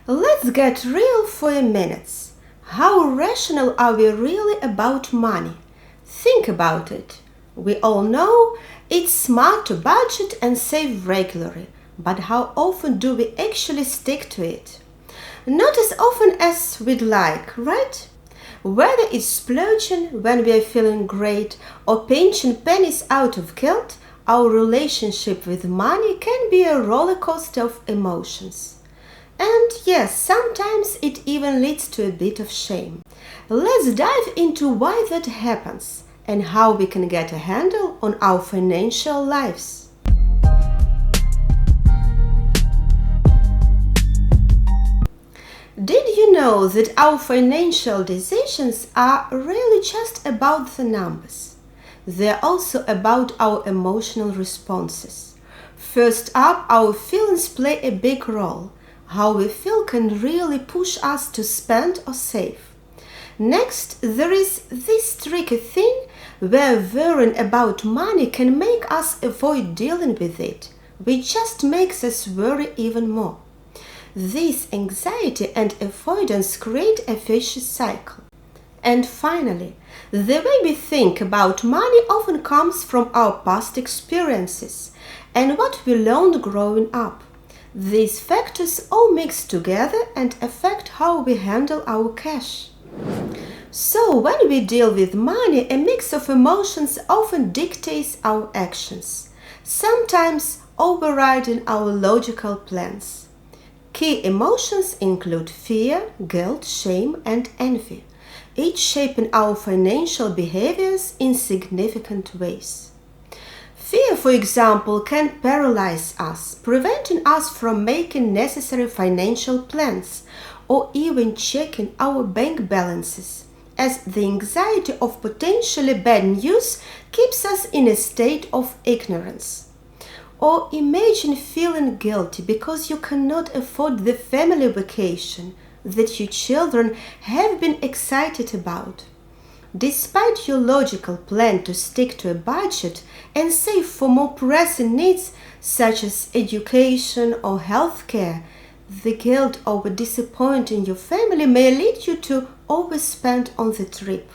Let's get real for a minute. How rational are we really about money? Think about it. We all know it's smart to budget and save regularly, but how often do we actually stick to it? Not as often as we'd like, right? Whether it's splurging when we are feeling great or pinching pennies out of guilt, our relationship with money can be a roller coaster of emotions. And yes, sometimes it even leads to a bit of shame. Let's dive into why that happens and how we can get a handle on our financial lives. Did you know that our financial decisions are really just about the numbers? They're also about our emotional responses. First up, our feelings play a big role. How we feel can really push us to spend or save. Next, there is this tricky thing where worrying about money can make us avoid dealing with it, which just makes us worry even more. This anxiety and avoidance create a vicious cycle. And finally, the way we think about money often comes from our past experiences and what we learned growing up. These factors all mix together and affect how we handle our cash. So, when we deal with money, a mix of emotions often dictates our actions, sometimes overriding our logical plans. Key emotions include fear, guilt, shame, and envy, each shaping our financial behaviors in significant ways. Fear, for example, can paralyze us, preventing us from making necessary financial plans or even checking our bank balances, as the anxiety of potentially bad news keeps us in a state of ignorance. Or imagine feeling guilty because you cannot afford the family vacation that your children have been excited about. Despite your logical plan to stick to a budget and save for more pressing needs such as education or healthcare, the guilt over disappointing your family may lead you to overspend on the trip,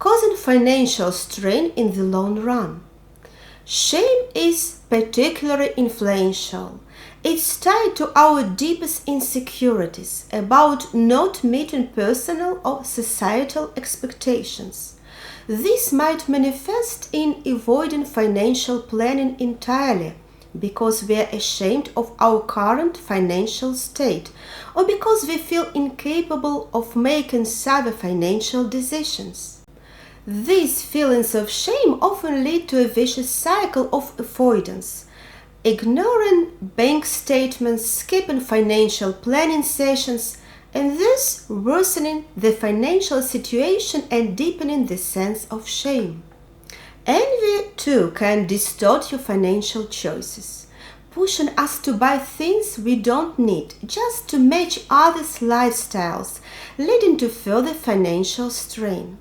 causing financial strain in the long run. Shame is particularly influential. It's tied to our deepest insecurities about not meeting personal or societal expectations. This might manifest in avoiding financial planning entirely because we are ashamed of our current financial state or because we feel incapable of making savvy financial decisions. These feelings of shame often lead to a vicious cycle of avoidance. Ignoring bank statements, skipping financial planning sessions, and thus worsening the financial situation and deepening the sense of shame. Envy, too, can distort your financial choices, pushing us to buy things we don't need just to match others' lifestyles, leading to further financial strain.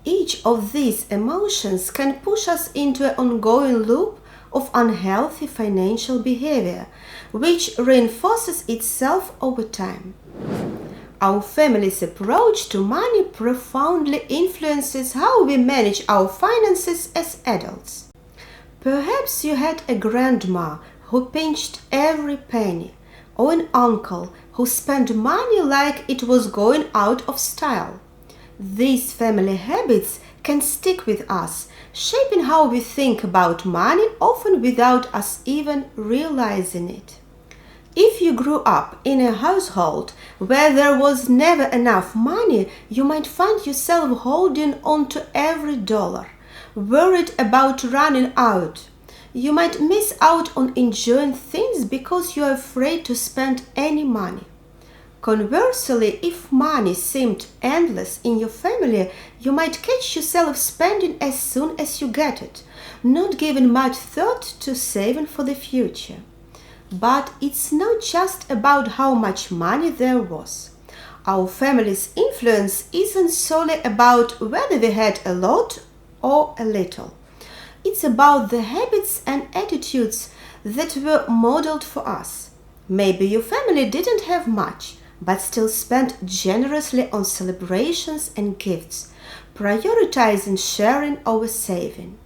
Each of these emotions can push us into an ongoing loop of unhealthy financial behavior, which reinforces itself over time. Our family's approach to money profoundly influences how we manage our finances as adults. Perhaps you had a grandma who pinched every penny, or an uncle who spent money like it was going out of style. These family habits can stick with us, shaping how we think about money, often without us even realizing it. If you grew up in a household where there was never enough money, you might find yourself holding on to every dollar, worried about running out. You might miss out on enjoying things because you are afraid to spend any money. Conversely, if money seemed endless in your family, you might catch yourself spending as soon as you get it, not giving much thought to saving for the future. But it's not just about how much money there was. Our family's influence isn't solely about whether we had a lot or a little. It's about the habits and attitudes that were modeled for us. Maybe your family didn't have much, but still spend generously on celebrations and gifts, prioritizing sharing over saving.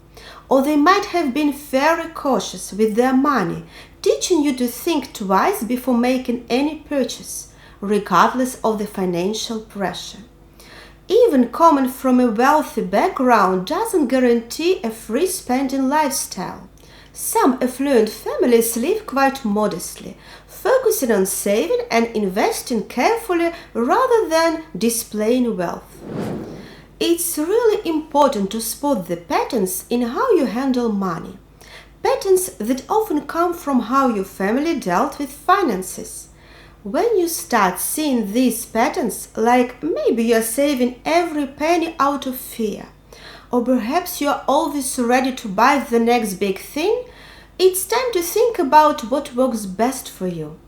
Or they might have been very cautious with their money, teaching you to think twice before making any purchase, regardless of the financial pressure. Even coming from a wealthy background doesn't guarantee a free spending lifestyle. Some affluent families live quite modestly, focusing on saving and investing carefully rather than displaying wealth. It's really important to spot the patterns in how you handle money. Patterns that often come from how your family dealt with finances. When you start seeing these patterns, like maybe you're saving every penny out of fear, or perhaps you're always ready to buy the next big thing, it's time to think about what works best for you.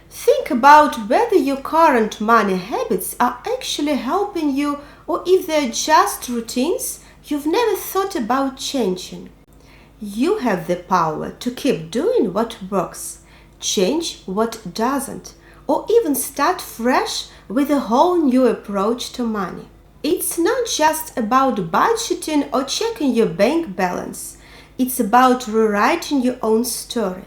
Think about whether your current money habits are actually helping you or if they're just routines you've never thought about changing. You have the power to keep doing what works, change what doesn't, or even start fresh with a whole new approach to money. It's not just about budgeting or checking your bank balance. It's about rewriting your own story.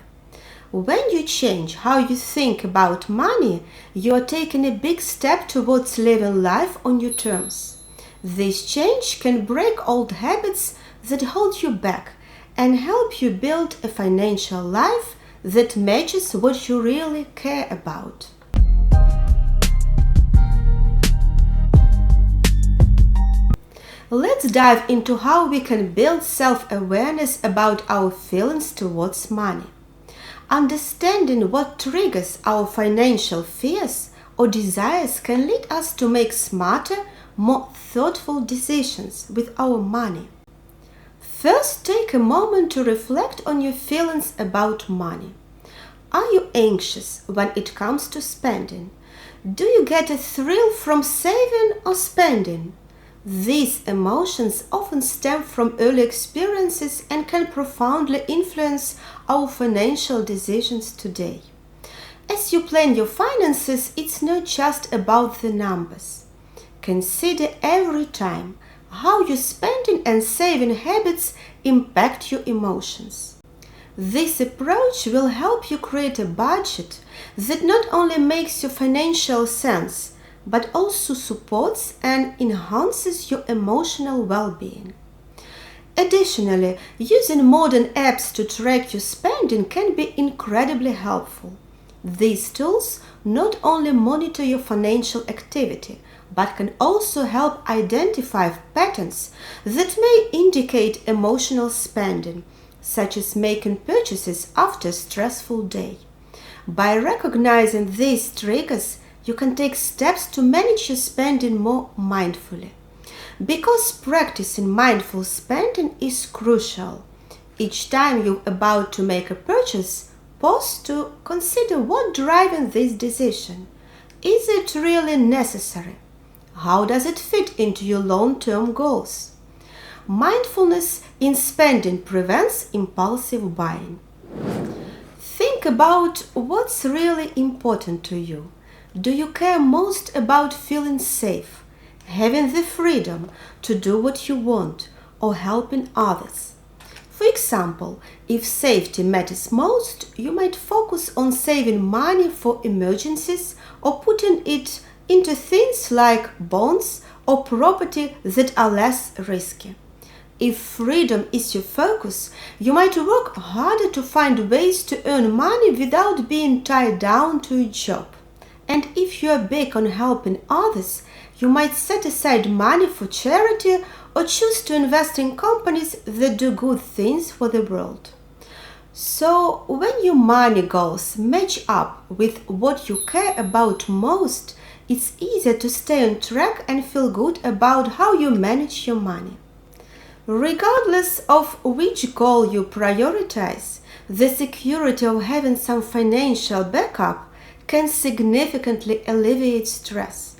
When you change how you think about money, you are taking a big step towards living life on your terms. This change can break old habits that hold you back and help you build a financial life that matches what you really care about. Let's dive into how we can build self-awareness about our feelings towards money. Understanding what triggers our financial fears or desires can lead us to make smarter, more thoughtful decisions with our money. First, take a moment to reflect on your feelings about money. Are you anxious when it comes to spending? Do you get a thrill from saving or spending? These emotions often stem from early experiences and can profoundly influence our financial decisions today. As you plan your finances, it's not just about the numbers. Consider every time how your spending and saving habits impact your emotions. This approach will help you create a budget that not only makes your financial sense, but also supports and enhances your emotional well-being. Additionally, using modern apps to track your spending can be incredibly helpful. These tools not only monitor your financial activity, but can also help identify patterns that may indicate emotional spending, such as making purchases after a stressful day. By recognizing these triggers, you can take steps to manage your spending more mindfully. Because practicing mindful spending is crucial. Each time you're about to make a purchase, pause to consider what's driving this decision. Is it really necessary? How does it fit into your long-term goals? Mindfulness in spending prevents impulsive buying. Think about what's really important to you. Do you care most about feeling safe, having the freedom to do what you want, or helping others? For example, if safety matters most, you might focus on saving money for emergencies or putting it into things like bonds or property that are less risky. If freedom is your focus, you might work harder to find ways to earn money without being tied down to a job. And if you are big on helping others, you might set aside money for charity or choose to invest in companies that do good things for the world. So, when your money goals match up with what you care about most, it's easier to stay on track and feel good about how you manage your money. Regardless of which goal you prioritize, the security of having some financial backup can significantly alleviate stress.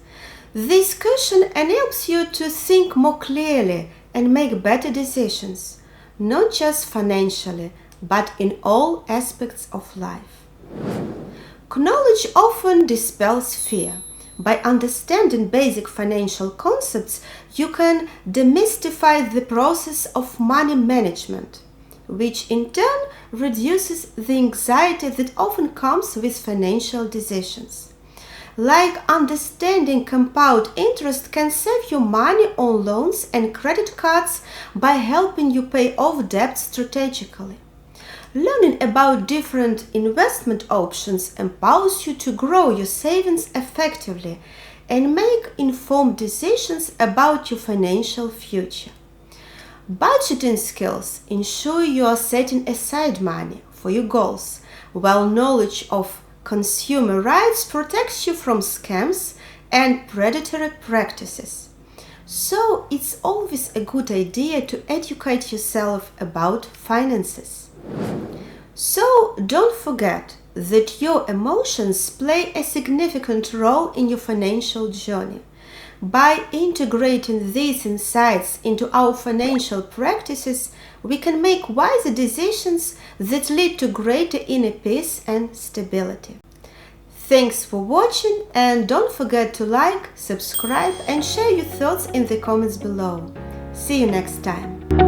This cushion enables you to think more clearly and make better decisions, not just financially, but in all aspects of life. Knowledge often dispels fear. By understanding basic financial concepts, you can demystify the process of money management, which in turn reduces the anxiety that often comes with financial decisions. Like understanding compound interest can save you money on loans and credit cards by helping you pay off debt strategically. Learning about different investment options empowers you to grow your savings effectively and make informed decisions about your financial future. Budgeting skills ensure you are setting aside money for your goals, while knowledge of consumer rights protects you from scams and predatory practices. So it's always a good idea to educate yourself about finances. So don't forget that your emotions play a significant role in your financial journey. By integrating these insights into our financial practices, we can make wiser decisions that lead to greater inner peace and stability. Thanks for watching, and don't forget to like, subscribe and share your thoughts in the comments below. See you next time.